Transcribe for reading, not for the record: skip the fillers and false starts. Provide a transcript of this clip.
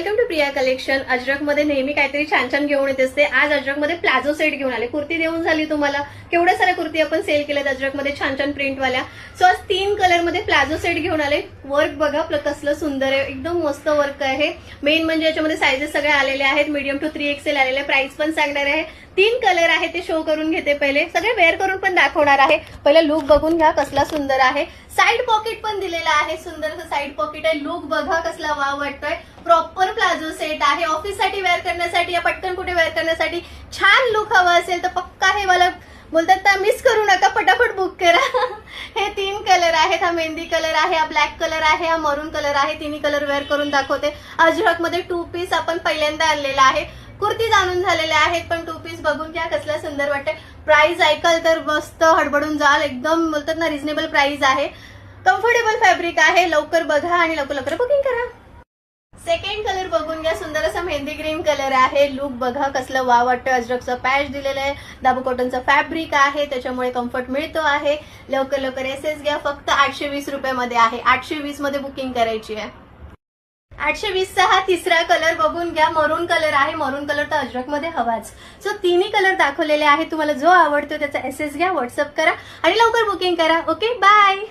Welcome to Priya collection. Ajrakh मध्ये नेहमी काहीतरी छान छान घेऊन येत असते. आज अजरक मध्ये प्लाझो सेट घेऊन आले. कुर्ती देऊन झाली तुम्हाला. केवढ्या साऱ्या कुर्ती आपण सेल केल्यात अजरक मध्ये छान छान प्रिंटवाल्या. सो आज 3 कलर मध्ये प्लाझो सेट घेऊन आले. वर्क बघा कसलं सुंदर आहे, एकदम मस्त वर्क आहे. मेन म्हणजे याच्यामध्ये साईजेस सगळे आलेले आहेत. मीडियम टू 3XL आलेले. प्राइस पण सांगणार आहे. 3 कलर आहे ते शो करून घेते. पहिले सगळे वेअर करून पण दाखवणार आहे. पहिला लुक बघून घ्या कसला सुंदर आहे. साइड पॉकेट पण दिलेला आहे. सुंदर साइड पॉकेट आहे. लुक बघा कसला वाव वाटतोय. प्रॉपर प्लाझो सेट आहे. ऑफिस साठी वेअर करण्यासाठी या पटकन कुठे वेअर करण्यासाठी छान लुक हवा असेल तर पक्का हे वाला बोलतात ना, मिस करू नका, फटाफट बुक करा. हे 3 कलर आहेत. हा मेहंदी कलर आहे, हा ब्लॅक कलर आहे, हा मरून कलर आहे. तिन्ही कलर वेअर करून दाखवते. अजरक मध्ये 2 पीस आपण पहिल्यांदा आणलेला आहे. कुर्ती जाणून झालेल्या आहेत पण 2 पीस बघून घ्या कसला सुंदर वाटते. प्राइस ऐकाल तर मस्त हडबडून जाल. एकदम बोलतात ना रिझनेबल प्राइस आहे. कम्फर्टेबल फॅब्रिक आहे. लवकर बघा आणि लवकर बुकिंग करा. सेकंड कलर बघून घ्या. सुंदर असा मेहंदी ग्रीन कलर आहे. लुक बघा कसलं वाव वाटतं. अजरकचं पॅच दिलेलं आहे. दाबू कॉटनचं फॅब्रिक आहे, त्याच्यामुळे कम्फर्ट मिळतो आहे. लवकर एसएस घ्या. फक्त 820 रुपयामध्ये आहे. 820 मध्ये बुकिंग करायची आहे. 820 चा हा तिसरा कलर बघून घ्या. मरून कलर आहे. मरून कलर तर अजरक मध्ये हवाच. सो तिन्ही कलर दाखवलेले आहेत. तुम्हाला जो आवडतो त्याचा एसएस घ्या, व्हॉट्सअप करा आणि लवकर बुकिंग करा. Okay, bye.